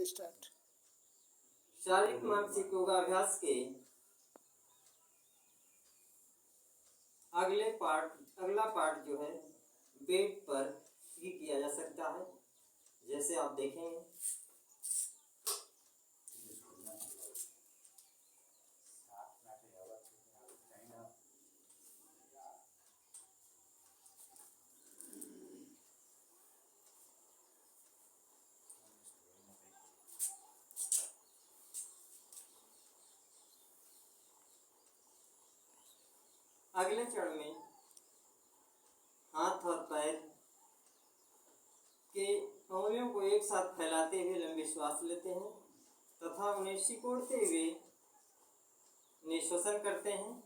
Start. शारीरिक मानसिक योगाभ्यास के अगला पार्ट जो है बेड पर ही किया जा सकता है, जैसे आप देखेंगे। अगले चरण में हाथ और पैर के उंगलियों को एक साथ फैलाते हुए लंबी श्वास लेते हैं तथा उन्हें सिकोड़ते हुए निश्वासन करते हैं।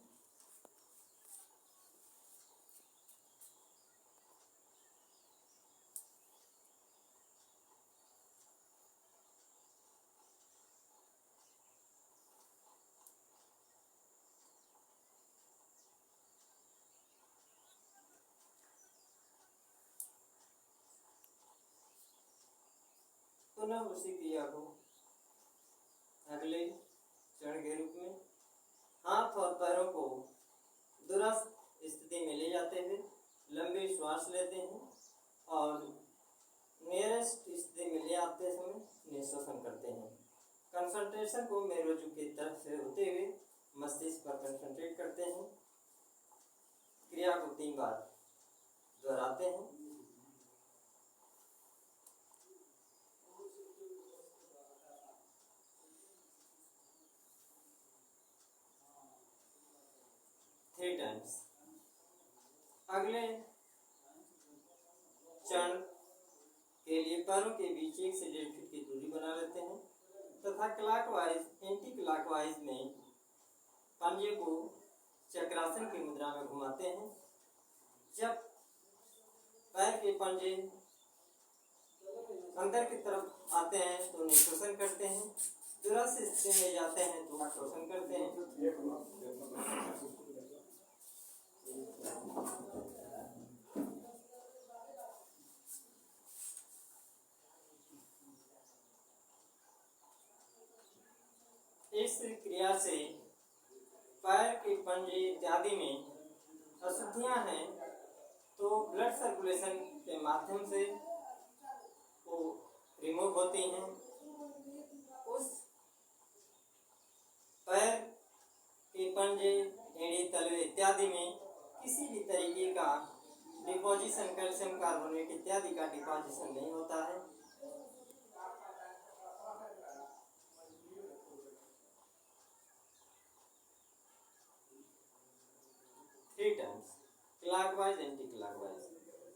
पुनः उसी क्रिया को अगले चरण के रूप में हाथ और पैरों को दुरुस्त स्थिति में ले जाते हुए लंबी श्वास लेते हैं और नियरेस्ट स्थिति में ले आते समय निश्वासन करते हैं। कंसंट्रेशन को मेरुरज्जु की तरफ से होते हुए मस्तिष्क पर कंसंट्रेट करते हैं। क्रिया को 3 बार दोहराते हैं। Three times. अगले चरण के लिए पैरों के बीच 1 से 1.5 फीट की दूरी बना लेते हैं तथा क्लॉकवाइज एंटी क्लॉकवाइज में पंजे को चक्रासन की मुद्रा में घुमाते हैं। जब पैर के पंजे अंदर की तरफ आते हैं तो निश्वासन करते हैं, दुरुस्त स्थिति में जाते हैं तो श्वसन करते हैं। इस क्रिया से पैर के पंजे इत्यादि में अशुद्धियां हैं तो ब्लड सर्कुलेशन के माध्यम से वो रिमूव होती हैं। उस पैर के पंजे, एड़ी, तलवे इत्यादि में किसी भी तरीके का डिपोजिशन, कैल्शियम कार्बोनेट इत्यादि का डिपोजिशन नहीं होता है। Three times clockwise anti clockwise.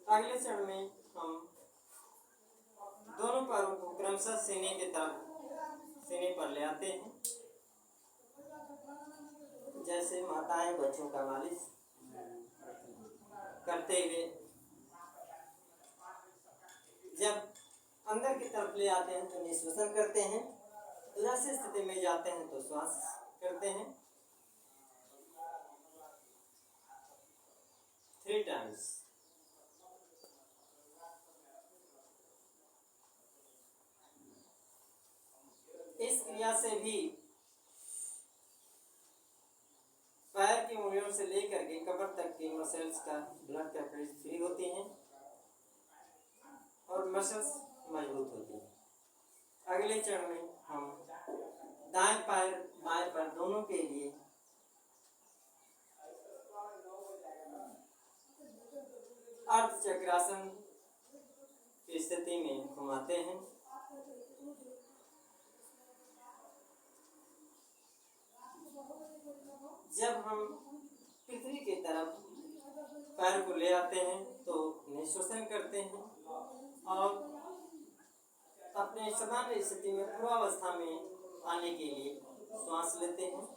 अगले चरण में हम दोनों पैरों को क्रमशः सीने के तरफ सीने पर ले आते हैं, जैसे माताएं बच्चों का मालिश करते हुए। जब अंदर की तरफ ले आते हैं तो निश्वासन करते हैं, दुरुस्त स्थिति में जाते हैं तो श्वास करते हैं। 3 टाइम्स। इस क्रिया से भी पैर की उंगलियों से लेकर के कमर तक की मसल्स का ब्लड कैपिलरीज फ्री होती हैं और मसल्स मजबूत होती हैं। अगले चरण में हम दाएं पैर बाएं पैर दोनों के लिए अर्ध चक्रासन की स्थिति में घुमाते हैं। जब हम पृथ्वी की तरफ पैर को ले आते हैं तो निश्वासन करते हैं और अपने सामान्य स्थिति में पूर्वावस्था में आने के लिए श्वास लेते हैं।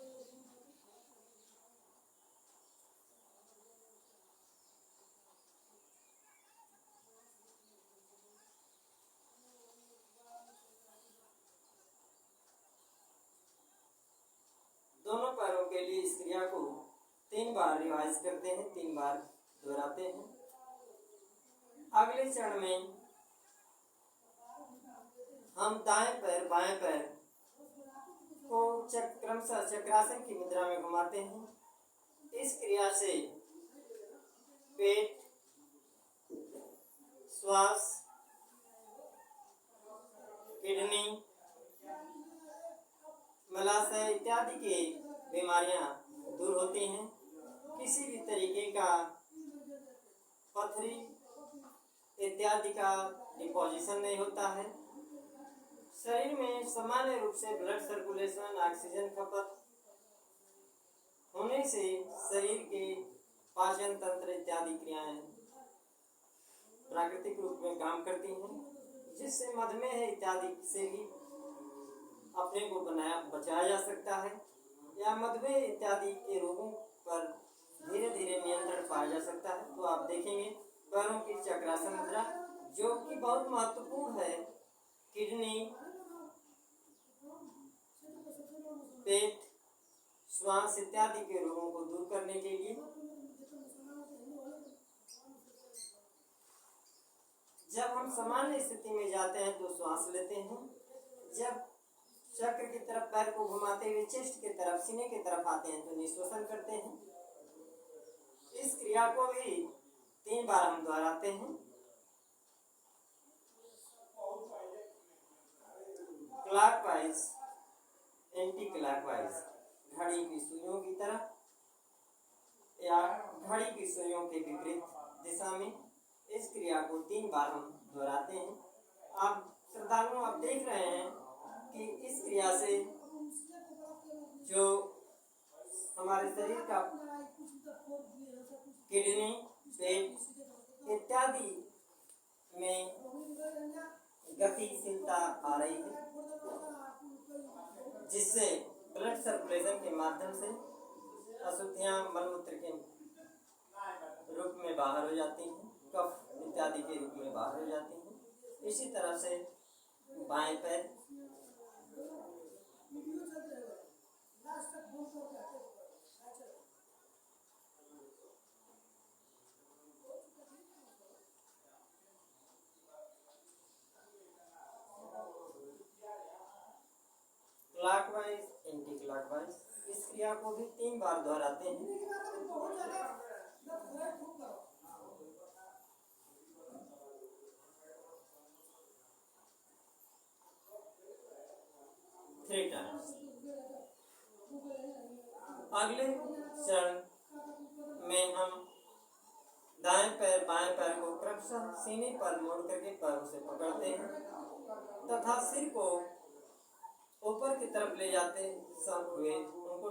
दोनों पैरों के लिए इस क्रिया को 3 बार रिवाइज करते हैं, 3 बार दोहराते हैं। अगले चरण में हम दाएं पैर बाएं पैर को क्रमशः चक्रासन की मुद्रा में घुमाते हैं। इस क्रिया से पेट, श्वास, किडनी, मलाशय इत्यादि की बीमारियां दूर होती हैं। किसी भी तरीके का पथरी इत्यादि का डिपोजिशन नहीं होता है। शरीर में सामान्य रूप से ब्लड सर्कुलेशन, ऑक्सीजन खपत होने से शरीर के पाचन तंत्र इत्यादि क्रियाएं प्राकृतिक रूप में काम करती हैं, जिससे मधुमेह इत्यादि से भी अपने को बचाया जा सकता है, या मधुमेह इत्यादि के रोगों पर धीरे धीरे नियंत्रण पाया जा सकता है। तो आप देखेंगे पैरों की चक्रासन मुद्रा, जो कि बहुत महत्वपूर्ण है किडनी, पेट, श्वास इत्यादि के रोगों को दूर करने के लिए। जब हम सामान्य स्थिति में जाते हैं तो श्वास लेते हैं। जब चक्र की तरफ पैर को घुमाते हुए चेस्ट की तरफ, सीने की तरफ आते हैं तो निश्वसन करते हैं। इस क्रिया को भी 3 बार हम दोहराते हैं। क्लॉकवाइज, एंटी क्लॉकवाइज, घड़ी की सुइयों की तरह या घड़ी की सुइयों के विपरीत दिशा में इस क्रिया को 3 बार हम दोहराते हैं। आप श्रद्धालु आप देख रहे हैं कि इस क्रिया से जो हमारे शरीर का किडनी, पेट इत्यादि में गतिशीलता आ रही है, जिससे ब्लड सर्कुलेशन के माध्यम से अशुद्धियां मलमूत्र के रूप में बाहर हो जाती हैं, कफ इत्यादि के रूप में बाहर हो जाती हैं। इसी तरह से बाएं पैर, क्लॉकवाइज, एंटी क्लॉकवाइज, इस क्रिया को भी 3 बार दोहराते हैं। 3 टाइम्स। अगले चरण में हम दाएं पैर बाएं पैर को क्रमशः सीने पर मोड़ करके पैरों से पकड़ते हैं तथा सिर को ऊपर की तरफ ले जाते हुए उनको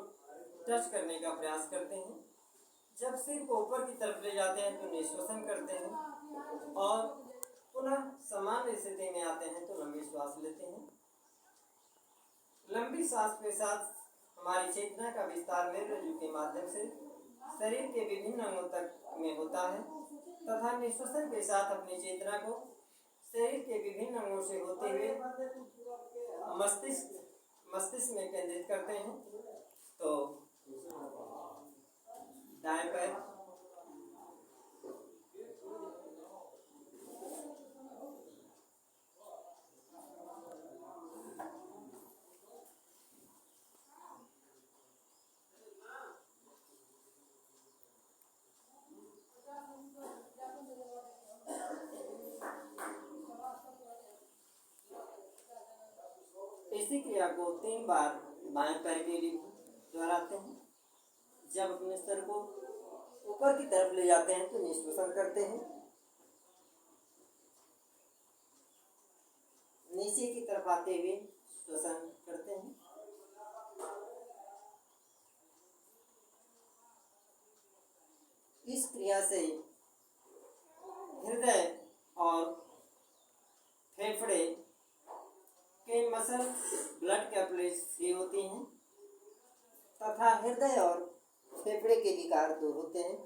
टच करने का प्रयास करते हैं। जब सिर को ऊपर की तरफ ले जाते हैं तो निश्वसन करते हैं और पुनः सामान्य स्थिति में आते हैं तो लंबी श्वास लेते हैं। लंबी सांस के साथ हमारी चेतना का विस्तार मेरुरज्जु के माध्यम से शरीर के विभिन्न अंगों तक में होता है तथा निश्वसन के साथ अपनी चेतना को शरीर के विभिन्न अंगों से होते हुए मस्तिष्क में केंद्रित करते हैं। तो दाएं पैर, इसी क्रिया को 3 बार बाएं पैर के लिए दोहराते हैं। जब अपने सर को ऊपर की तरफ ले जाते हैं तो निश्वसन करते हैं। नीचे की तरफ आते हुए श्वसन करते हैं। इस क्रिया से हृदय और फेफड़े के मसल ब्लड कैपिलरीज फ्री होती हैं तथा हृदय और फेफड़े के विकार दूर होते हैं।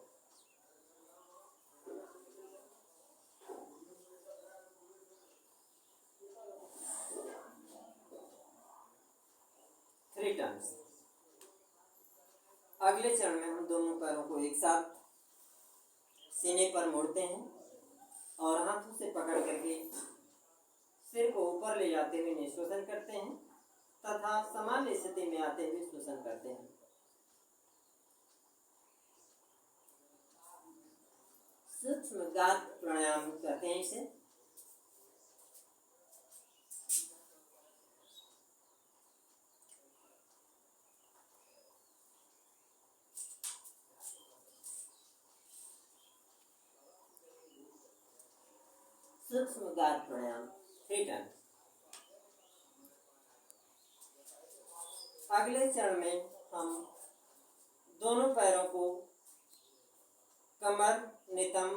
Three times. अगले चरण में हम दोनों पैरों को एक साथ सीने पर मोड़ते हैं और हाथों से पकड़ करके सिर को ऊपर ले जाते हुए निश्वसन करते हैं तथा सामान्य स्थिति में आते हुए श्वसन करते हैं। सूक्ष्म गात प्राणायाम कहते हैं इसे। सूक्ष्म गात प्राणायाम 3 टाइम्स। अगले चरण में हम दोनों पैरों को कमर, नितंब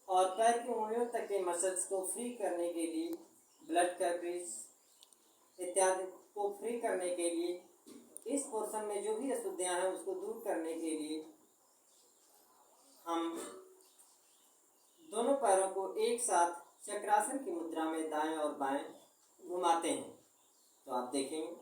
और पैर की उंगलियों तक के मसल्स को फ्री करने के लिए, ब्लड कैप्रीज इत्यादि को फ्री करने के लिए, इस पोर्शन में जो भी अशुद्धियां हैं उसको दूर करने के लिए हम दोनों पैरों को एक साथ चक्रासन की मुद्रा में दाएं और बाएं घुमाते हैं। तो आप देखेंगे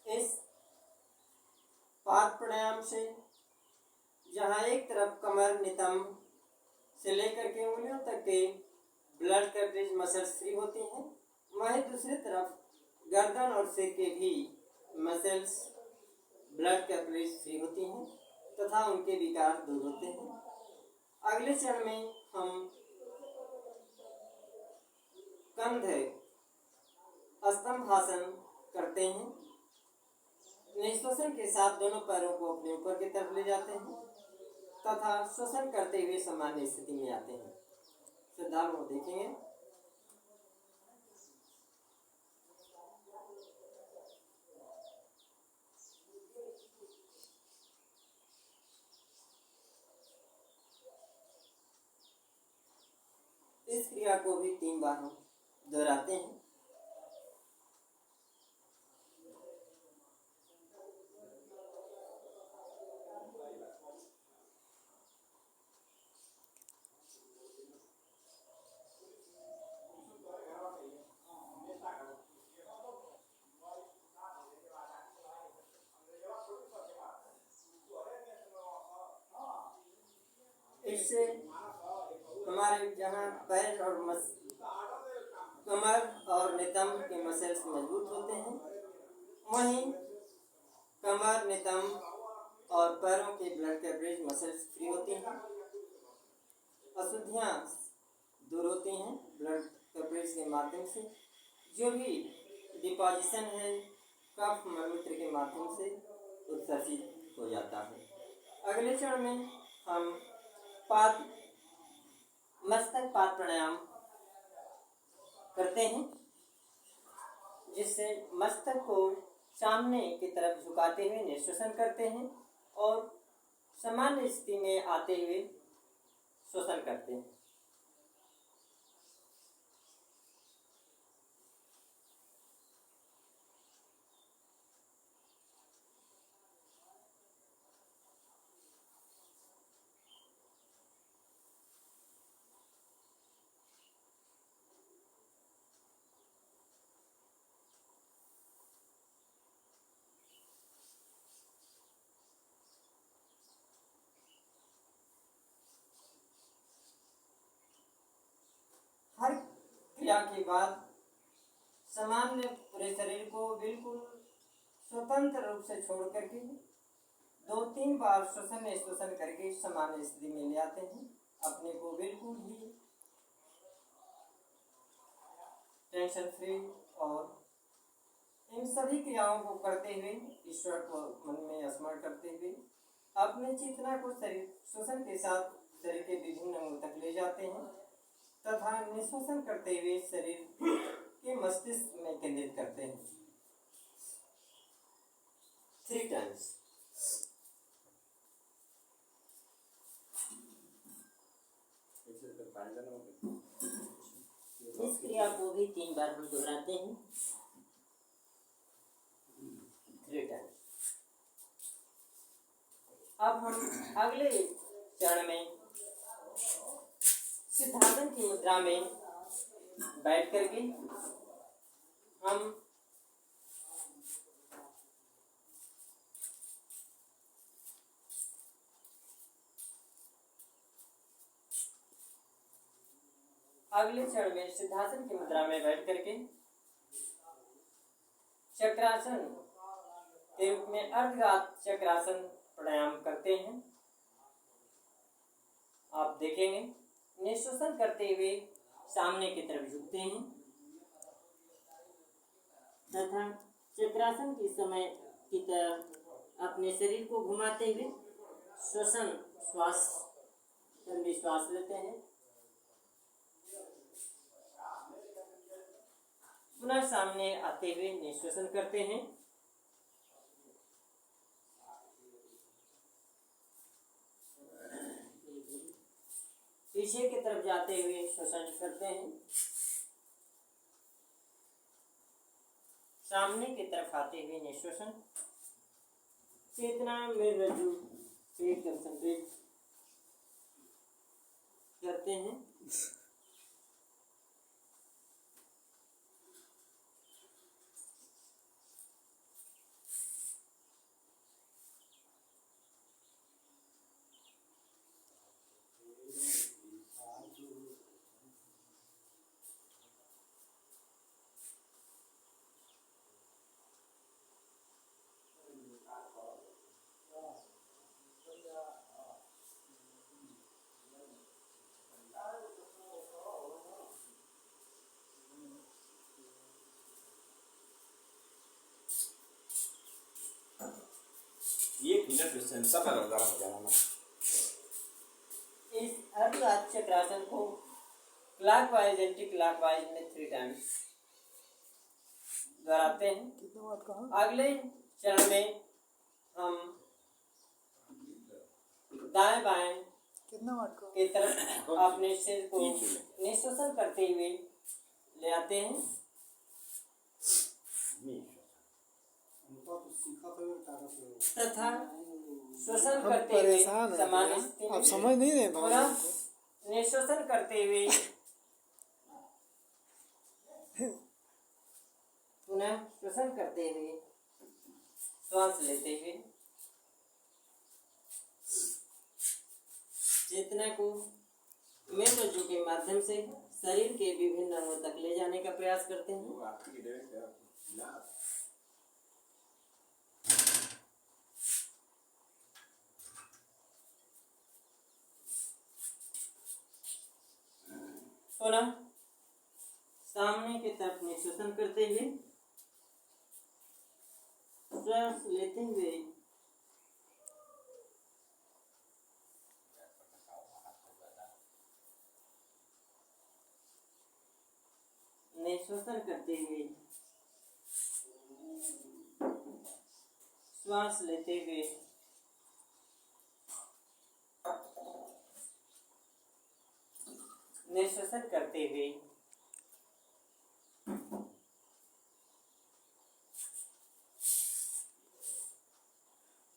इस पाद प्राणायाम से जहाँ एक तरफ कमर, नितंब से लेकर के उंगलियों तक के ब्लड कैप्रीज मसल्स फ्री होती हैं, वहीं दूसरी तरफ गर्दन और सिर के भी मसल्स, ब्लड कैप्रीज फ्री होती हैं तथा उनके विकार दूर होते हैं। अगले चरण में हम कंधे स्तंभासन करते हैं। निश्वसन के साथ दोनों पैरों को अपने ऊपर की तरफ ले जाते हैं तथा श्वसन करते हुए सामान्य स्थिति में आते हैं। श्रद्धालु देखेंगे इस क्रिया को भी 3 बार हम दोहराते हैं। इससे हमारे जहाँ पैर और कमर और नितंब के मसल्स मजबूत होते हैं, वहीं कमर, नितंब और पैरों के ब्लड कैप्रीज मसल्स फ्री होती हैं, अशुद्धियाँ दूर होती हैं ब्लड कैप्रीज के माध्यम से। जो भी डिपोजिशन है कफ मलमूत्र के माध्यम से उत्सर्जित हो जाता है। अगले चरण में हम मस्तक पाद प्राणायाम करते हैं, जिससे मस्तक को सामने की तरफ झुकाते हुए निश्वसन करते हैं और सामान्य स्थिति में आते हुए श्वसन करते हैं। हर क्रिया के बाद सामान्य पूरे शरीर को बिल्कुल स्वतंत्र रूप से छोड़ करके 2-3 बार श्वसन निश्वसन करके सामान्य स्थिति में ले आते हैं। अपने को बिल्कुल ही टेंशन फ्री और इन सभी क्रियाओं को करते हुए ईश्वर को मन में स्मरण करते हुए अपने चेतना को शरीर श्वसन के साथ शरीर के विभिन्न अंगों तक ले जाते हैं तथा निश्वसन करते हुए शरीर के मस्तिष्क में केंद्रित करते हैं 3 टाइम्स। इस क्रिया को भी 3 बार हम दोहराते हैं। 3 टाइम। अब हम अगले चरण में सिद्धासन की मुद्रा में बैठ करके हम अगले क्षण में सिद्धासन की मुद्रा में बैठ करके चक्रासन के रूप में अर्धघात चक्रासन प्राणायाम करते हैं। आप देखेंगे निश्वासन करते हुए सामने की तरफ झुकते हैं तथा चक्रासन के समय की तरफ अपने शरीर को घुमाते हुए श्वसन श्वास लंबी श्वास लेते हैं। पुनः सामने आते हुए निश्वासन करते हैं। पीछे की तरफ जाते हुए श्वसन करते हैं। सामने की तरफ आते हुए निश्वासन। चेतना में रज्जु पे कंसंट्रेट करते हैं। सफल हो जाना। इस अर्धघात चक्रासन को क्लॉकवाइज एंटी क्लॉकवाइज में 3 टाइम्स दोहराते हैं। अगले चरण में हम दाएं बाएं की तरफ अपने सिर को निश्वासन करते हुए ले आते हैं तथा श्वसन करते हुए समान स्थिति में समझ नहीं रहे पुनः निश्वासन करते हुए पुनः श्वसन करते हुए श्वास लेते हुए चेतना को मेद रज्जु के माध्यम से शरीर के विभिन्न अंगों तक ले जाने का प्रयास करते हैं। पुनः सामने की तरफ निश्वासन करते हुए श्वास लेते हुए निश्वासन करते हुए श्वास लेते हुए निश्वासन करते हुए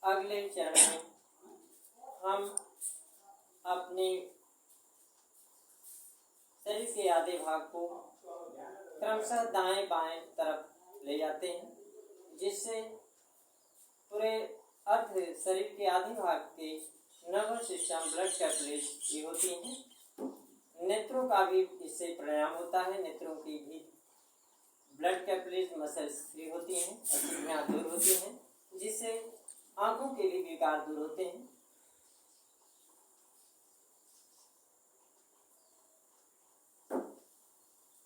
अगले चरण में हम अपने शरीर के आधे भाग को क्रमशः दाएं बाएं तरफ ले जाते हैं जिससे पूरे अर्ध शरीर के आधे भाग के नर्वस सिस्टम ब्लड कैपिलरीज भी होती हैं। नेत्रों का भी इससे प्राणायाम होता है। नेत्रों की भी ब्लड कैपिलरीज मसल्स फ्री होती हैं, अशुद्धियाँ दूर होती हैं जिससे आंखों के भी विकार दूर होते हैं।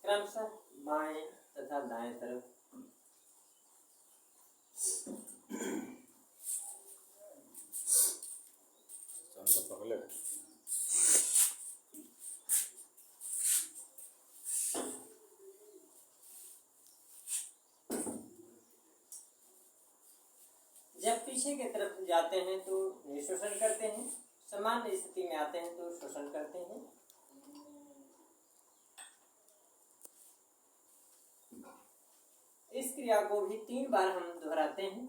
क्रमशः बाएं तथा दाएं तरफ जब पीछे की तरफ जाते हैं तो निश्वासन करते हैं, सामान्य स्थिति में आते हैं तो श्वसन करते हैं। क्रिया को भी 3 बार हम दोहराते हैं।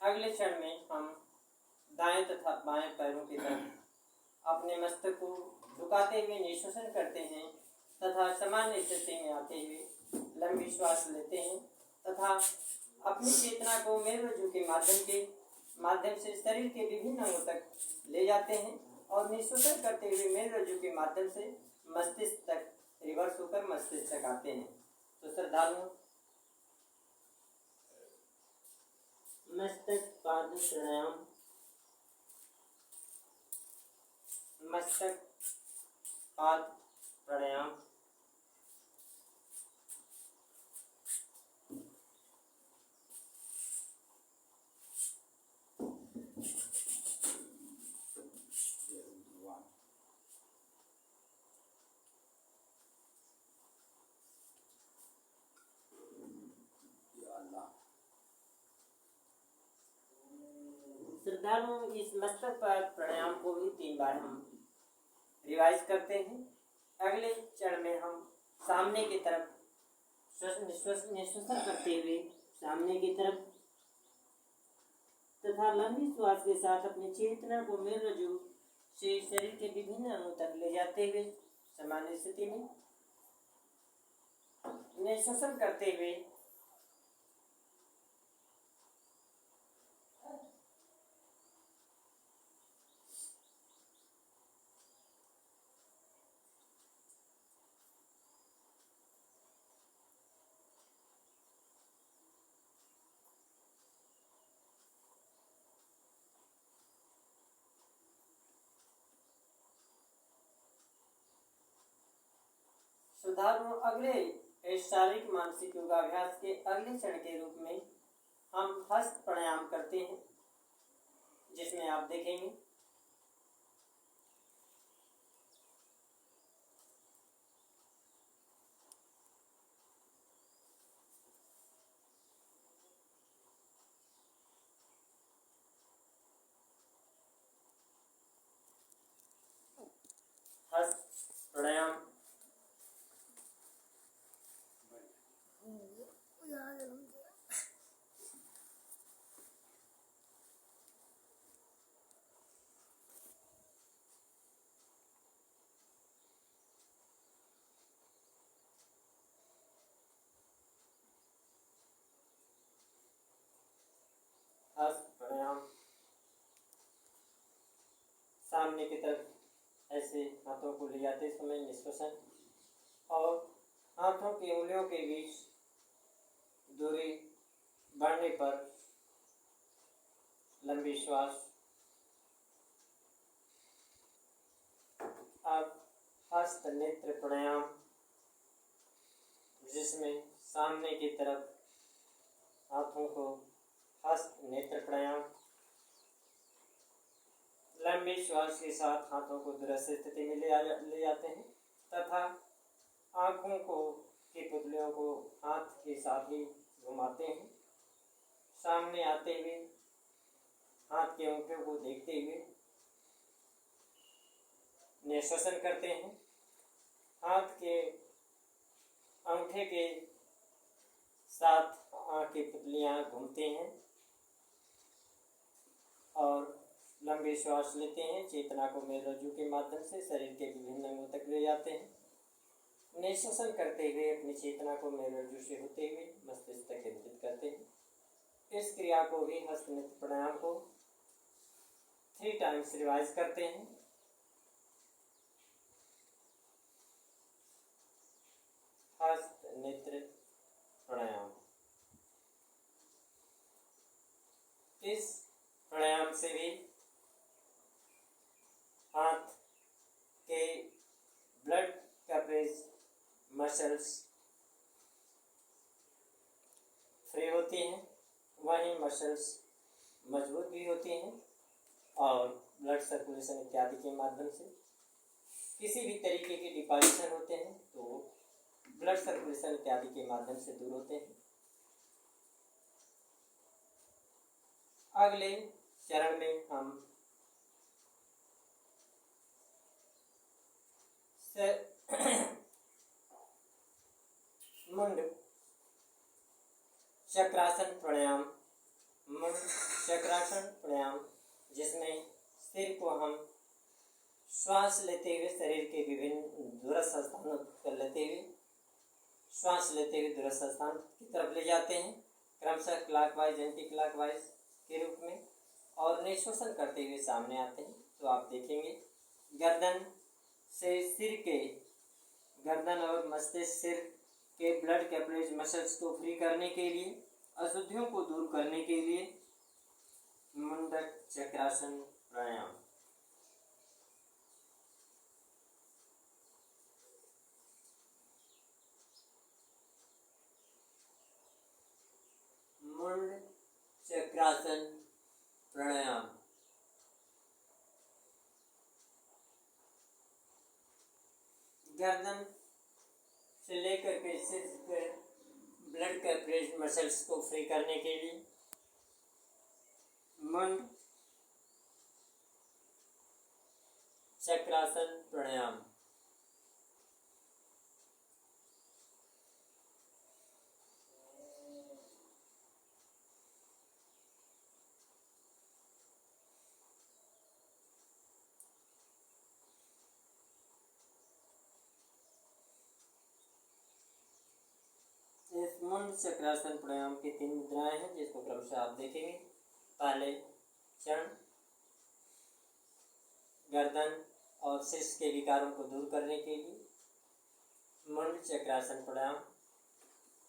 अगले क्षण में हम दाएं तथा बाएं पैरों की तरफ अपने मस्तक को झुकाते हुए निश्वासन करते हैं तथा सामान्य स्थिति में आते हुए लंबी श्वास लेते हैं तथा अपनी चेतना को मेरुरज्जु के माध्यम से शरीर के विभिन्न अंगों तक ले जाते हैं और निश्वासन करते हुए मेरुरज्जु के माध्यम से मस्तिष्क तक रिवर्स होकर मस्तिष्क तक आते हैं। तो श्रद्धालु मस्तक पाद प्राणायाम, मस्तक पाद प्राणायाम। श्रद्धालु इस मस्तक पाद प्राणायाम को भी 3 बार हम रिवाइज करते हैं। अगले चरण में हम सामने की तरफ निश्वासन करते हुए सामने की तरफ तथा लंबी श्वास के साथ अपनी चेतना को मेरुरज्जु से शरीर के विभिन्न अंगों तक ले जाते हुए सामान्य स्थिति में निश्वासन करते हुए सुधारो। अगले शारीरिक मानसिक योगाभ्यास के अगले चरण के रूप में हम हस्त प्राणायाम करते हैं, जिसमें आप देखेंगे हस्त प्राणायाम। हस्त प्राणायाम सामने की तरफ ऐसे हाथों को ले जाते समय निश्वासन और हाथों की उंगलियों के बीच दूरी बढ़ने पर लंबी श्वास। अब हस्त नेत्र प्राणायाम, जिसमें सामने की तरफ हाथों को हस्त नेत्र प्राणायाम, लंबी श्वास के साथ हाथों को दूरस्थ स्थिति में ले जाते हैं तथा आँखों को की पुतलियों को हाथ के साथ ही घुमाते हैं। सामने आते हुए हाथ के अंगूठों को देखते हुए निश्वासन करते हैं। हाथ के अंगूठे के साथ आँख की पुतलियाँ घूमते हैं और लंबी श्वास लेते हैं। चेतना को मेरुरज्जु के माध्यम से शरीर के विभिन्न अंगों तक ले जाते हैं। निश्वासन करते हुए अपनी चेतना को मेरुरज्जु से होते हुए मस्तिष्क तक केंद्रित करते हैं। इस क्रिया को भी हस्त नेत्र प्राणायाम को 3 टाइम्स रिवाइज करते हैं। हस्त नेत्र प्राणायाम। इस प्राणायाम से भी हाथ के ब्लड कैपेज मसल्स फ्री होती हैं, वहीं मसल्स मजबूत भी होती हैं और ब्लड सर्कुलेशन इत्यादि के माध्यम से किसी भी तरीके के डिपोजिशन होते हैं तो ब्लड सर्कुलेशन इत्यादि के माध्यम से दूर होते हैं। अगले चरण में हम मुंड चक्रासन प्राणायाम। मुंड चक्रासन प्राणायाम, जिसमें सिर को हम श्वास लेते हुए शरीर के विभिन्न दूरस्थ स्थानों पर लेते हुए श्वास लेते हुए दूरस्थ स्थान की तरफ ले जाते हैं, क्रमशः क्लॉकवाइज एंटी क्लॉकवाइज के रूप में, और निश्वासन करते हुए सामने आते हैं। तो आप देखेंगे गर्दन से सिर के, गर्दन और मस्तिष्क सिर के ब्लड कैपिलरीज मसल्स को फ्री करने के लिए, अशुद्धियों को दूर करने के लिए मुंडक चक्रासन प्राणायाम। मुंड चक्रासन प्राणायाम। गर्दन से लेकर के सिर पर ब्लड कैपिलरीज मसल्स को फ्री करने के लिए मुंड चक्रासन प्राणायाम। इस मुंड चक्रासन प्राणायाम की 3 मुद्राएं हैं, जिसको क्रमशः आप देखेंगे। पहले चरण, गर्दन और शीर्ष के विकारों को दूर करने के लिए मुंड चक्रासन प्राणायाम।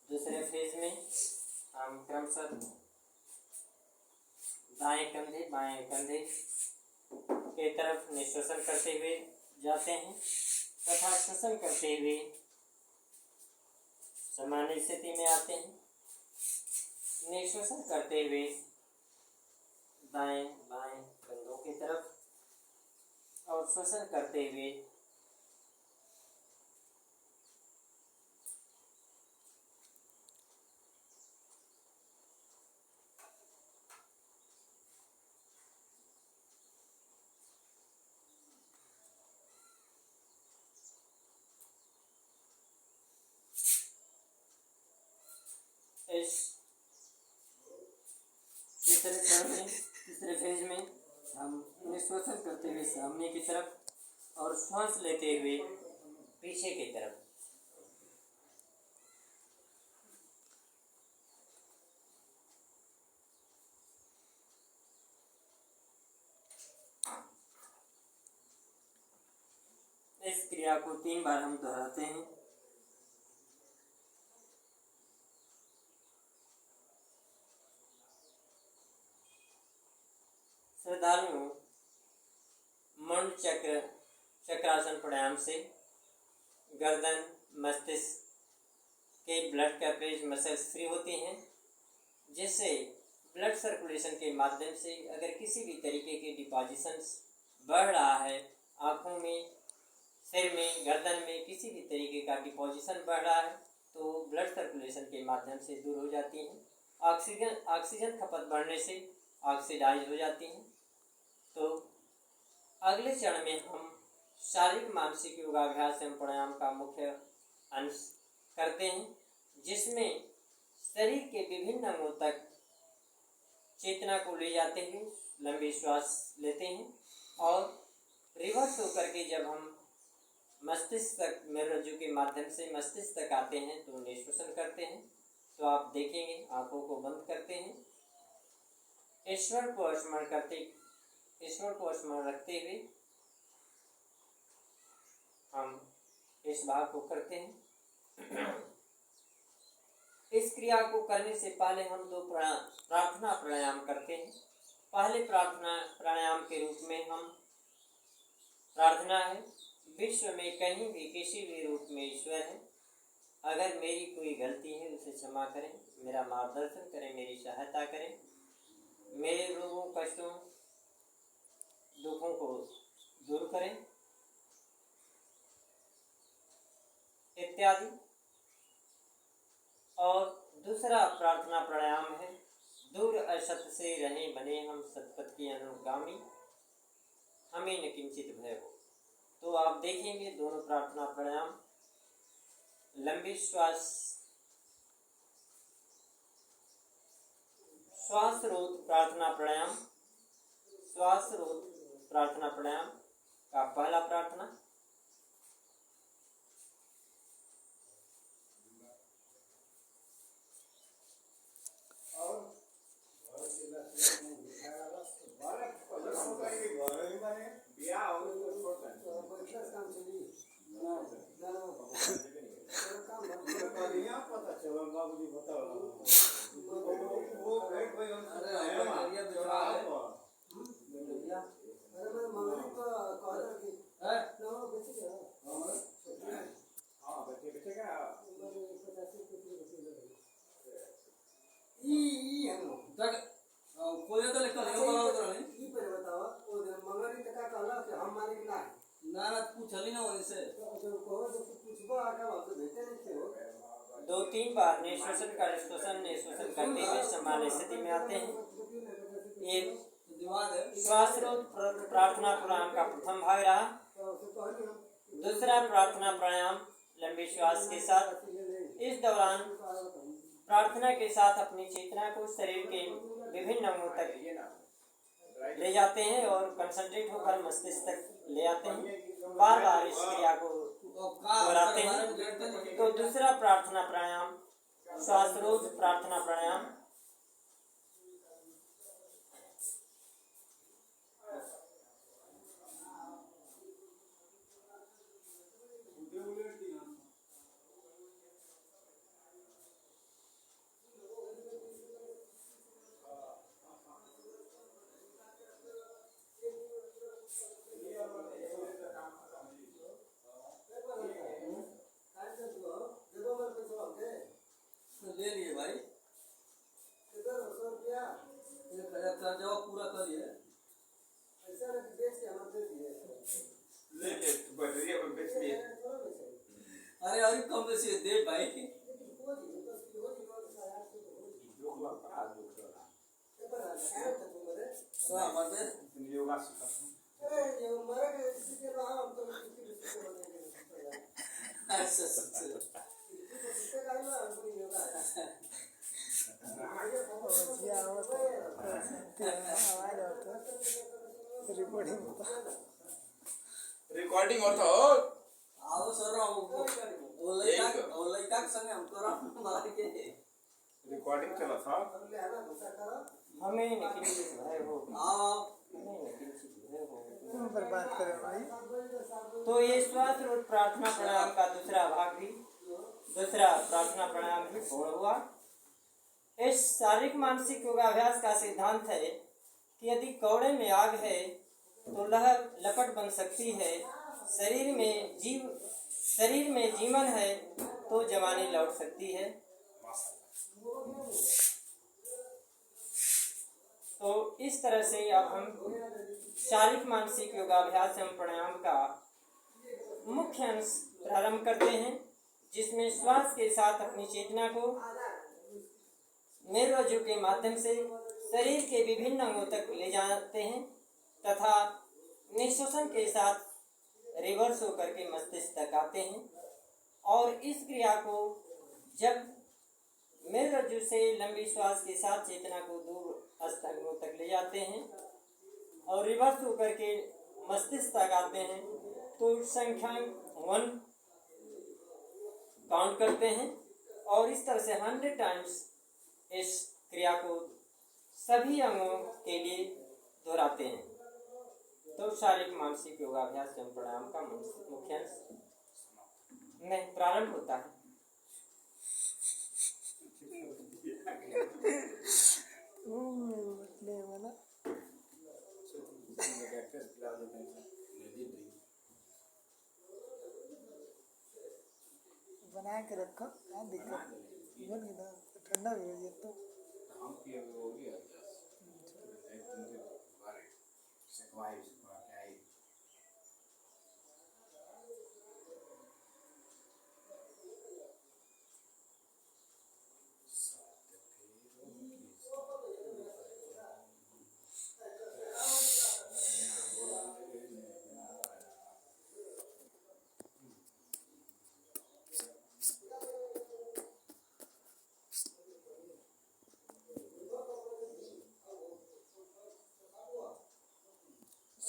दूसरे फेज में हम क्रमशः दाएं कंधे बाएं कंधे के तरफ निश्वासन करते हुए जाते हैं तथा श्वसन करते हुए सामान्य स्थिति में आते हैं। निश्वासन करते हुए दाएं बाएं कंधों की तरफ और श्वसन करते हुए इस तीसरे चरण में, तीसरे फेज में हम निश्वासन करते हुए सामने की तरफ और श्वास लेते हुए पीछे की तरफ। इस क्रिया को 3 बार हम दोहराते हैं। श्रद्धालुओं, मुंड चक्रासन प्राणायाम से गर्दन मस्तिष्क के ब्लड कैपिलरीज मसल्स फ्री होती हैं, जिससे ब्लड सर्कुलेशन के माध्यम से अगर किसी भी तरीके के डिपॉजिशंस बढ़ रहा है, आँखों में, सिर में, गर्दन में किसी भी तरीके का डिपॉजिशन बढ़ रहा है, तो ब्लड सर्कुलेशन के माध्यम से दूर हो जाती हैं। ऑक्सीजन खपत बढ़ने से ऑक्सीडाइज हो जाती हैं। तो अगले चरण में हम शारीरिक मानसिक योगाभ्यास एवं प्राणायाम का मुख्य अंश करते हैं, जिसमें शरीर के विभिन्न अंगों तक चेतना को ले जाते हुए लंबी श्वास लेते हैं और रिवर्स होकर के जब हम मस्तिष्क तक मेरुरज्जु के माध्यम से मस्तिष्क तक आते हैं तो निश्वासन करते हैं। तो आप देखेंगे, आंखों को बंद करते हैं, ईश्वर को स्मरण रखते हुए हम इस भाग को करते हैं। इस क्रिया को करने से पहले हम 2 प्रार्थना प्राणायाम करते हैं। पहले प्रार्थना प्राणायाम के रूप में हम प्रार्थना है, विश्व में कहीं भी किसी भी रूप में ईश्वर है, अगर मेरी कोई गलती है उसे क्षमा करें, मेरा मार्गदर्शन करें, मेरी सहायता करें, मेरे रोगों कष्टों दुखों को दूर करें इत्यादि। और दूसरा प्रार्थना प्राणायाम है, दूर असत से रहें बने हम सतपथ के अनुगामी, हमें न किंचित भय हो। तो आप देखेंगे दोनों प्रार्थना प्राणायाम लंबी श्वास रोध प्रार्थना प्राणायाम, श्वास रोध प्रार्थना प्राणायाम का पहला प्रार्थना। दो तीन बार निश्वासन का निश्वासन निश्वासन करते हुए समान स्थिति में आते हैं। एक श्वास रोध प्रार्थना प्राणायाम का प्रथम भाग रहा। दूसरा प्रार्थना प्राणायाम लंबी श्वास के साथ। इस दौरान प्रार्थना के साथ अपनी चेतना को शरीर के विभिन्न अंगों तक ले जाते हैं और कंसंट्रेट होकर मस्तिष्क तक ले आते हैं। बार बार इस क्रिया को दोहराते हैं। तो दूसरा प्रार्थना प्राणायाम श्वास रोध प्रार्थना प्राणायाम। ले लिए भाई, कर्जा पूरा करिए। अरे अभी कम बेची दे भाई। योगा रिकॉर्डिंग होता हो आओ सर लड़का के संग हम करो मार के रिकॉर्डिंग चला था हमें निकली भाई वो बर्बाद करे भाई। तो ये श्वास रोध प्रार्थना प्राणायाम का दूसरा प्रार्थना प्राणायाम भी पूर्ण हुआ। इस शारीरिक मानसिक योगाभ्यास का सिद्धांत है कि यदि कौड़े में आग है तो लहर लपट बन सकती है। शरीर में जीवन है तो जवानी लौट सकती है। तो इस तरह से अब हम शारीरिक मानसिक योगाभ्यास एवं प्राणायाम का मुख्य अंश प्रारंभ करते हैं, जिसमें श्वास के साथ अपनी चेतना को मेरुरज्जु के माध्यम से शरीर के विभिन्न अंगों तक ले जाते हैं तथा निश्वासन के साथ रिवर्स होकर के मस्तिष्क तक आते हैं। और इस क्रिया को जब मेरुरज्जु से लंबी श्वास के साथ चेतना को दूर अस्थंगों तक ले जाते हैं और रिवर्स होकर के मस्तिष्क तक आते हैं तो संख्या 1 काउंट करते हैं और इस तरह से 100 टाइम्स इस क्रिया को सभी अंगों के लिए दोहराते हैं। तो शारीरिक मानसिक योगाभ्यास एवं प्राणायाम का मुख्य अंश में प्रारंभ होता है। बना के रखो, क्या दिक्कत है? ठंडा भी हो जाए तो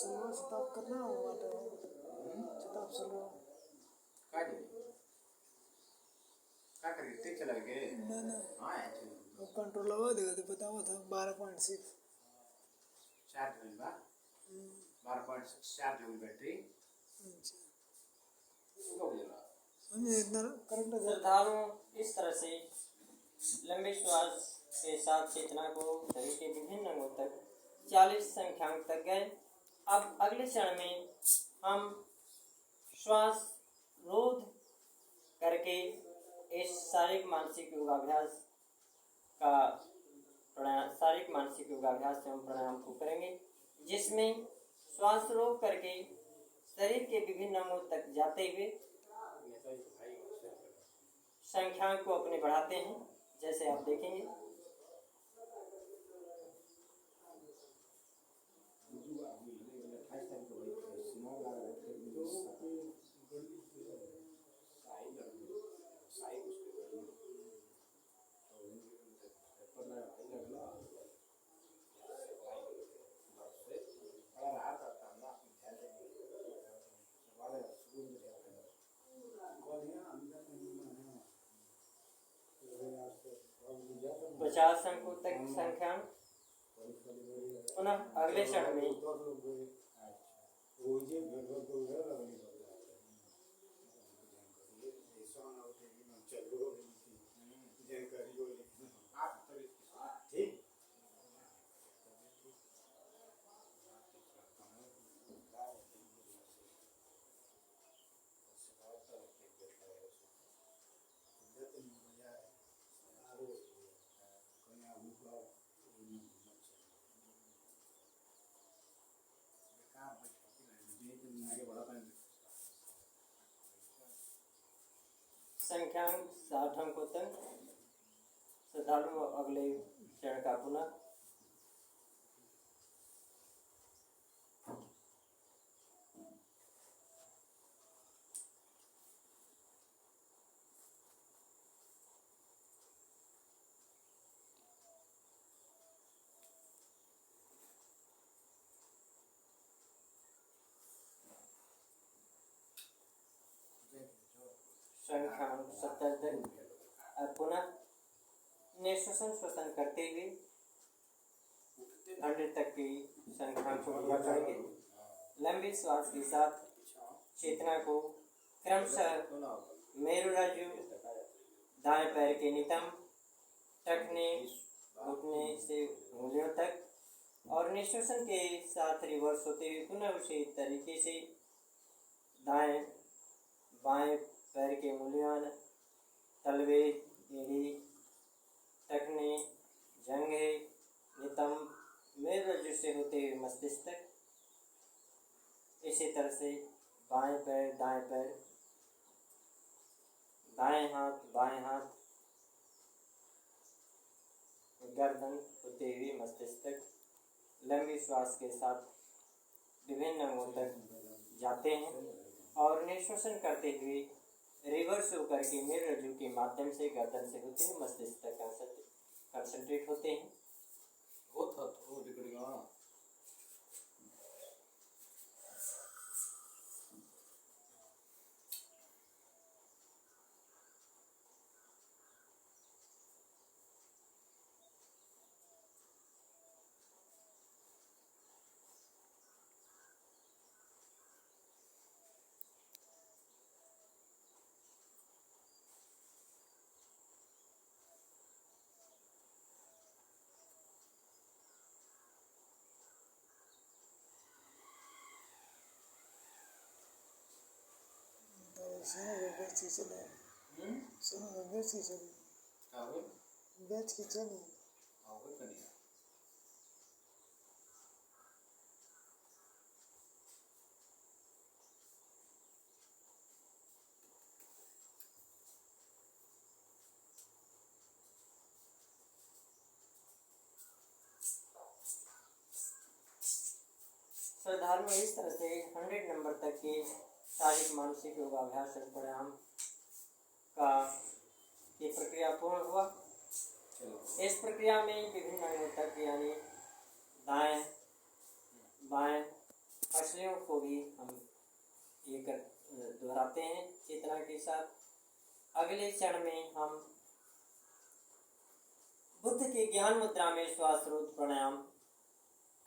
सलवा शताब करना हो वाटे शताब सलवा काय रे काय कर ते चला गए ना हां वो कंट्रोल आवा देगा तो बतावा था 12.6 चार्ज होईल बा 12.6 चार्ज होईल बैटरी अच्छा हो गया हमें इतना करंट है श्रद्धालुओं इस तरह से लंबे श्वास के साथ चेतना को शरीर के विभिन्न अंगों तक 40 संख्यांक तक गए। अब अगले क्षण में हम श्वास रोध करके इस शारीरिक मानसिक योगाभ्यास का शारीरिक मानसिक योगाभ्यास एवं प्राणायाम को करेंगे, जिसमें श्वास रोक करके शरीर के विभिन्न अंगों तक जाते हुए संख्यांक को अपने बढ़ाते हैं, जैसे आप देखेंगे। पचास अंकों तक संख्यांक पुनः अगले क्षण में संख्यांक 60 अंकों तक श्रद्धालु अगले चरण का पुनः संख्यांक 70 तक और पुनः निश्वसन श्वसन करते हुए 100 तक की संख्यांक को पूरा करेंगे। लंबी श्वास के साथ चेतना को क्रमशः मेरुरज्जु, दाएं पैर के नितंब, टखने, घुटने से उंगलियों तक और निश्वसन के साथ रिवर्स होते हुए पुनः उसी तरीके से दाएं बाएं पैर के उंगलियां, तलवे, एड़ी, टखने, जंघे, नितंब, मेरुरज्जु से होते हुए मस्तिष्क तक। इसी तरह से बाएं पैर, दाएं पैर, दाएं हाथ, बाएं हाथ, गर्दन होते हुए मस्तिष्क तक लंबी श्वास के साथ विभिन्न अंगों तक जाते हैं और निश्वसन करते हुए रिवर्स होकर के मेरुरज्जु के माध्यम से गर्दन से होते हुए मस्तिष्क तक कंसंट्रेट होते हैं। बेच की चले सुनो बेच की चले बेच की चले श्रद्धालु इस तरह से 100 नंबर तक के शारीरिक मानसिक योगाभ्यास प्राणायाम का ये प्रक्रिया पूर्ण हुआ। इस प्रक्रिया में विभिन्न अंगों तक यानी दाएं बाएं आश्रयों को भी हम ये दोहराते हैं चेतना के साथ। अगले क्षण में हम बुद्ध के ज्ञान मुद्रा में श्वास रोध प्राणायाम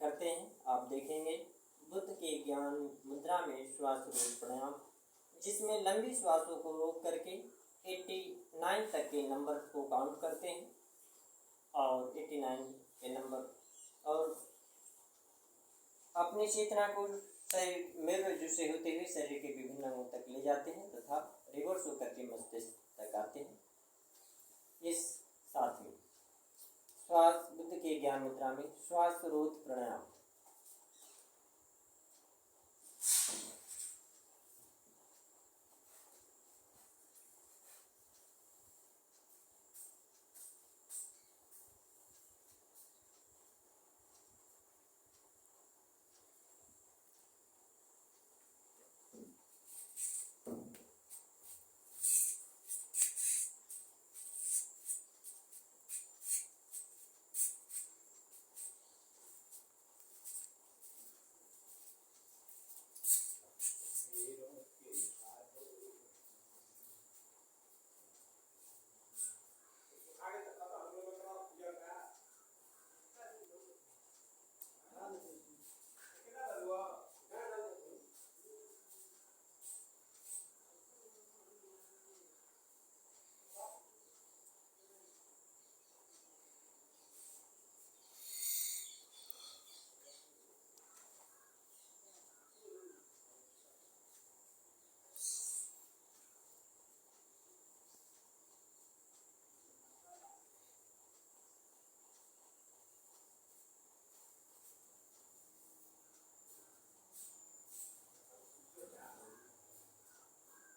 करते हैं। आप देखेंगे बुद्ध के ज्ञान मुद्रा में श्वास रोध प्राणायाम, जिसमें लंबी श्वासों को रोक करके 89 तक के नंबर को काउंट करते हैं और 89 के नंबर और अपनी चेतना को शरीर में रुजू से होते हुए शरीर के विभिन्न अंगों तक ले जाते हैं तथा रिवर्स होकर के मस्तिष्क तक आते हैं। इस साथ में श्वास बुद्ध के ज्ञान मुद्रा में श्वास रोध प्राणायाम।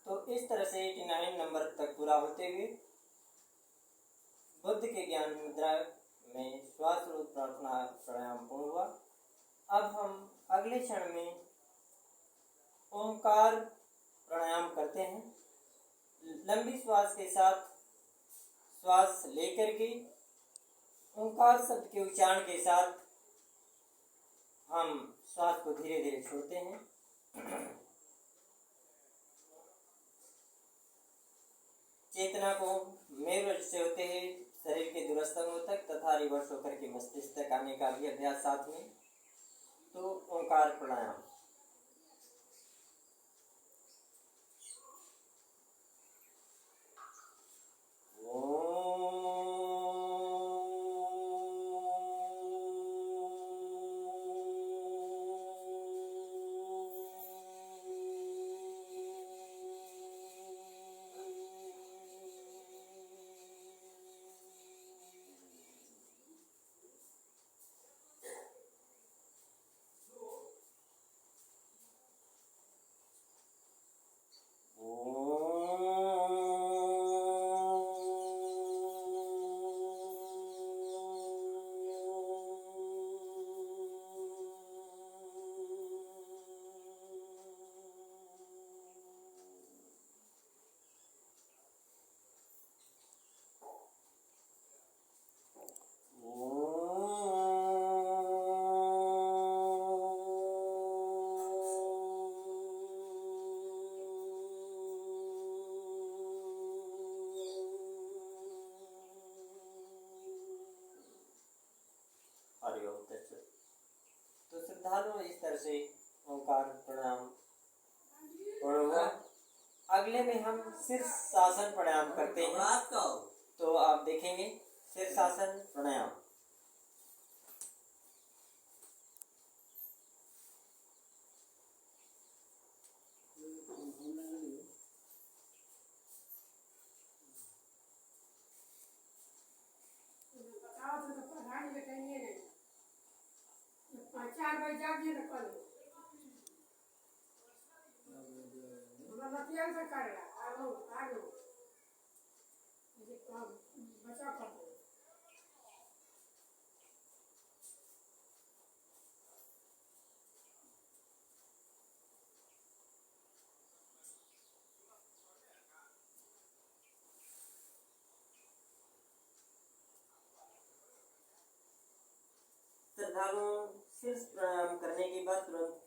तो इस तरह से 89 नंबर तक पूरा होते हुए बुद्ध के ज्ञान मुद्रा में श्वास रोध प्रार्थना प्राणायाम पूर्ण हुआ। अब हम अगले क्षण में ओंकार प्राणायाम करते हैं। लंबी श्वास के साथ श्वास लेकर के ओंकार शब्द के उच्चारण के साथ हम श्वास को धीरे धीरे छोड़ते हैं। चेतना को मेरुरज्जु से होते हुए शरीर के दूरस्थ अंगों तक तथा रिवर्स होकर के मस्तिष्क तक आने का भी अभ्यास साथ में। तो ओंकार प्राणायाम। तो श्रद्धालु इस तरह से ओंकार प्राणायाम पूर्ण हुआ। अगले में हम शीर्षासन प्राणायाम करते हैं। तो आप देखेंगे शीर्षासन प्राणायाम। चार बजे जाके रखो मतलब से कर रहा आलू बचा कर श्रद्धालु शीर्ष प्राणायाम करने के बाद तुरंत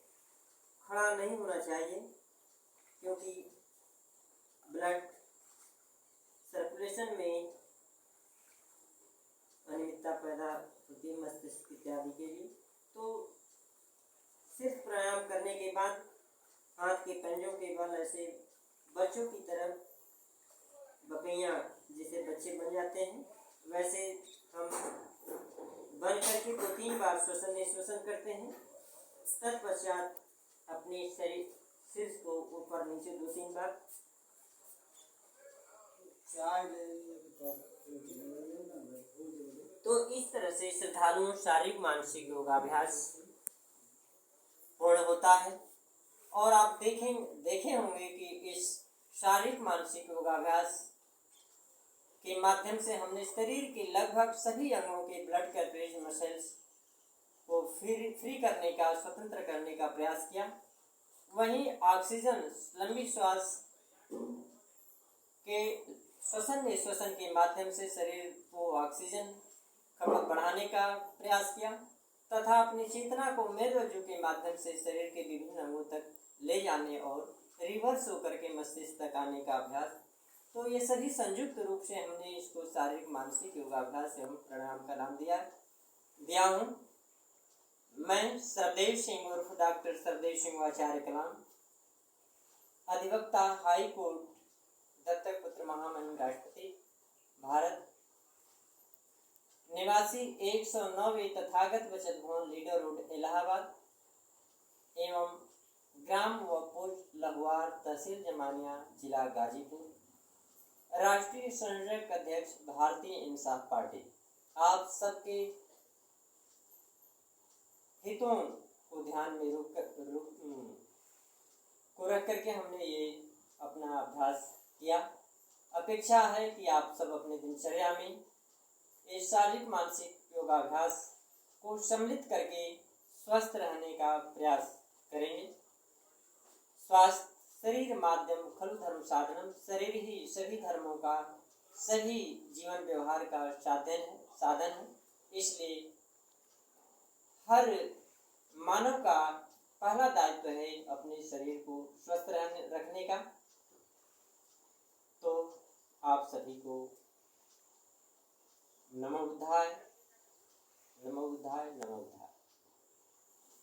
खड़ा नहीं होना चाहिए, क्योंकि ब्लड सर्कुलेशन में अनियमितता पैदा होती है मस्तिष्क इत्यादि के लिए। तो सिर्फ प्राणायाम करने के बाद हाथ के पंजों के बल ऐसे बच्चों की तरह बकैयाँ जिसे बच्चे बन जाते हैं वैसे हम बन करके 2-3 बार श्वसन निश्वसन करते हैं। तत्पश्चात अपने सिर को ऊपर नीचे 2-3 बार तो इस तरह से श्रद्धालुओं शारीरिक मानसिक योगाभ्यास पूर्ण होता है। और आप देखे होंगे कि इस शारीरिक मानसिक योगाभ्यास के माध्यम से हमने शरीर के लगभग सभी अंगों के ब्लड कैपिलरीज मसल्स को फ्री करने का, स्वतंत्र करने का प्रयास किया। वहीं ऑक्सीजन लंबी श्वास के श्वसन निश्वसन के माध्यम से शरीर को ऑक्सीजन खपत बढ़ाने का प्रयास किया तथा अपनी चेतना को मेरुरज्जु के माध्यम से शरीर के विभिन्न अंगों तक ले जाने और रिवर्स होकर के मस्तिष्क तक आने का अभ्यास। तो ये सभी संयुक्त रूप से हमने इसको शारीरिक मानसिक योगाभ्यास एवं प्राणायाम का नाम दिया हूँ। मैं सरदेव सिंह उर्फ डॉक्टर सरदेव सिंह आचार्य कलाम, अधिवक्ता हाई कोर्ट, दत्तक पुत्र महामहिम राष्ट्रपति भारत, निवासी 109 तथागत बचत भवन लीडर रोड इलाहाबाद एवं ग्राम व पोस्ट लहुआर तहसील जमानिया जिला गाजीपुर, राष्ट्रीय संयोजक अध्यक्ष भारतीय इंसाफ पार्टी। आप सबके हितों को ध्यान में रख करके हमने ये अपना अभ्यास किया। अपेक्षा है कि आप सब अपने दिनचर्या में इस शारीरिक मानसिक योगाभ्यास को सम्मिलित करके स्वस्थ रहने का प्रयास करेंगे। स्वास्थ्य शरीर माध्यम खलु धर्म साधनम, शरीर ही सभी धर्मों का, सभी जीवन व्यवहार का साधन है। इसलिए हर मानव का पहला दायित्व है अपने शरीर को स्वस्थ रखने का। तो आप सभी को नमो बुद्धाय, नमो बुद्धाय, नमो बुद्धाय।